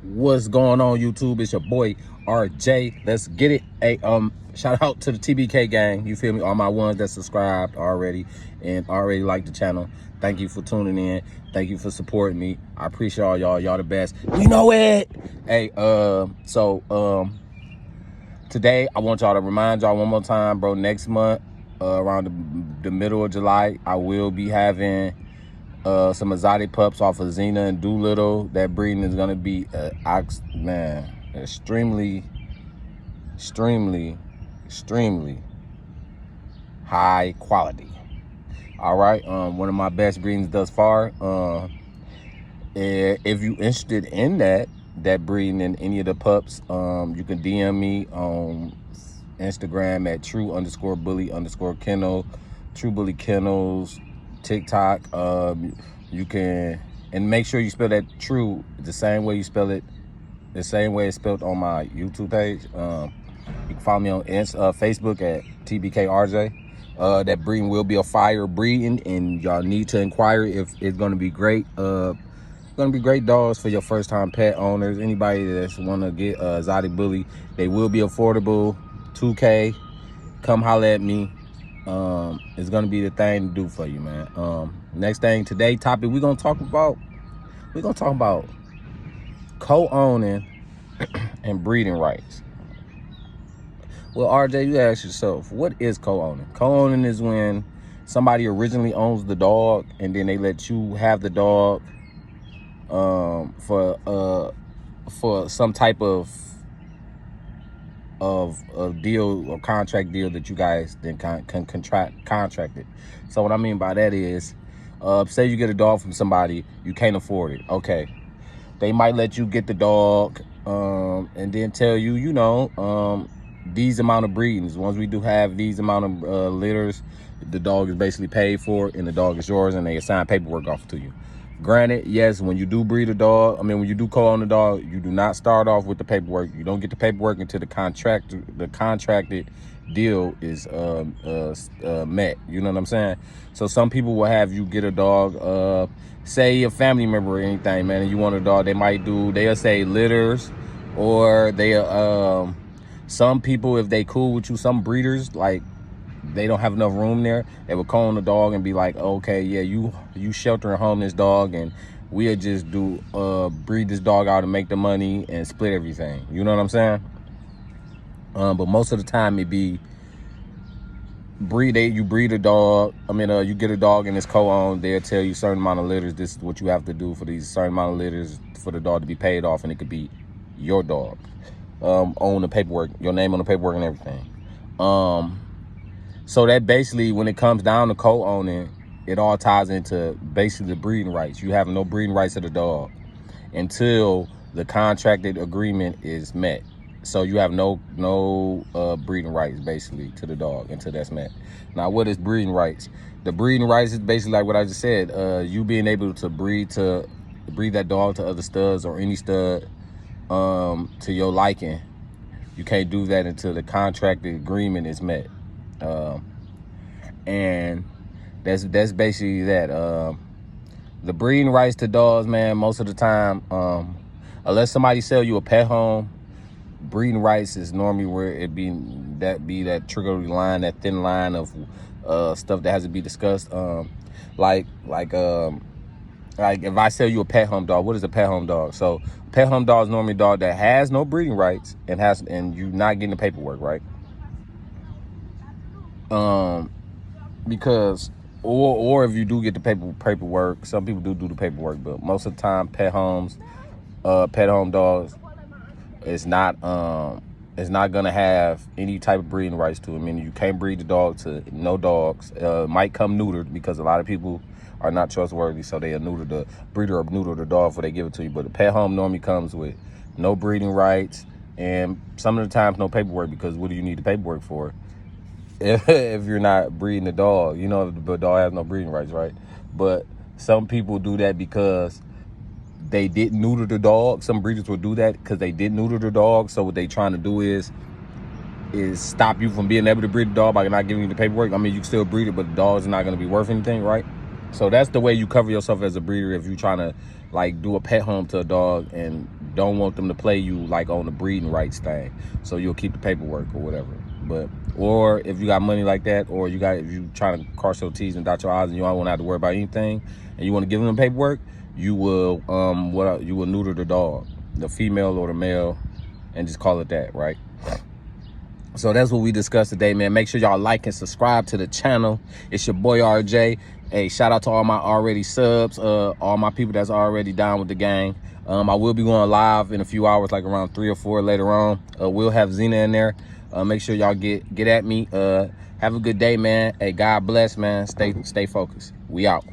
What's going on, YouTube? It's your boy RJ. Let's get it. Hey, shout out to the TBK gang. You feel me? All my ones that subscribed already and already like the channel. Thank you for tuning in. Thank you for supporting me. I appreciate all y'all. Y'all the best. We know it. Hey, today I want y'all to remind y'all one more time, bro. Next month, around the middle of July, I will be having some exotic pups off of Xena and Doolittle. That breeding is gonna be extremely high quality. All right, one of my best breedings thus far. If you interested in that breeding in any of the pups, you can DM me on Instagram at true_bully_kennel, True Bully Kennels, TikTok. You can, and make sure you spell that true the same way you spell it, the same way it's spelled on my YouTube page. You can follow me on Facebook at TBKRJ. That breeding will be a fire breeding, and y'all need to inquire if it's going to be great. Gonna be great dogs for your first time pet owners. Anybody that's want to get exotic bully, they will be affordable. $2K. Come holler at me. It's gonna be the thing to do for you, man. Next thing today topic we're gonna talk about co-owning and breeding rights. Well, RJ, you ask yourself, what is co-owning? Co-owning is when somebody originally owns the dog and then they let you have the dog for some type of deal or contract deal that you guys then can contract it. So what I mean by that is, say you get a dog from somebody, you can't afford it. Okay, they might let you get the dog and then tell you, these amount of breedings. Once we do have these amount of litters, the dog is basically paid for and the dog is yours, and they assign paperwork off to you. Granted, yes, when you do breed a dog, when you do co-own a dog, you do not start off with the paperwork. You don't get the paperwork until the contracted deal is met. You know what I'm saying? So some people will have you get a dog, say a family member or anything, man, and you want a dog. They'll say litters, or some people, if they cool with you, some breeders, like, they don't have enough room there, they would call on the dog and be like, okay, yeah, you shelter and home this dog, and we'll just do breed this dog out and make the money and split everything. You know what I'm saying? But most of the time it be you breed a dog. You get a dog and it's co-owned. They'll tell you certain amount of litters. This is what you have to do for these certain amount of litters for the dog to be paid off, and it could be your dog. On the paperwork, your name on the paperwork and everything. So that basically, when it comes down to co-owning, it all ties into basically the breeding rights. You have no breeding rights to the dog until the contracted agreement is met. So you have no breeding rights basically to the dog until that's met. Now, what is breeding rights? The breeding rights is basically like what I just said. You being able to breed that dog to other studs or any stud to your liking. You can't do that until the contracted agreement is met. And that's basically that. The breeding rights to dogs, man, most of the time, unless somebody sell you a pet home, breeding rights is normally where it be that trigger line, that thin line of stuff that has to be discussed. Like if I sell you a pet home dog, what is a pet home dog? So pet home dog is normally a dog that has no breeding rights and you're not getting the paperwork, right? Because or if you do get the paperwork, some people do the paperwork, but most of the time pet home dogs is not gonna have any type of breeding rights to it. You can't breed the dog to no dogs. Might come neutered, because a lot of people are not trustworthy, so they neuter the breeder or neuter the dog before they give it to you. But the pet home normally comes with no breeding rights, and some of the times no paperwork, because what do you need the paperwork for if you're not breeding the dog? The dog has no breeding rights, right? But some people do that because they didn't neuter the dog. Some breeders will do that because they didn't neuter the dog. So what they trying to do is stop you from being able to breed the dog by not giving you the paperwork. You can still breed it, but the dog's not going to be worth anything, right? So that's the way you cover yourself as a breeder if you're trying to like do a pet home to a dog and don't want them to play you like on the breeding rights thing. So you'll keep the paperwork or whatever. But or if you got money like that, or if you trying to cross your T's and dot your I's and you don't want to have to worry about anything, and you want to give them the paperwork, you will you will neuter the dog, the female or the male, and just call it that, right? So that's what we discussed today, man. Make sure y'all like and subscribe to the channel. It's your boy RJ. Hey, shout out to all my already subs, all my people that's already down with the gang. I will be going live in a few hours, like around 3 or 4 later on. We'll have Zena in there. Make sure y'all get at me. Have a good day, man. Hey, God bless, man. Stay focused. We out.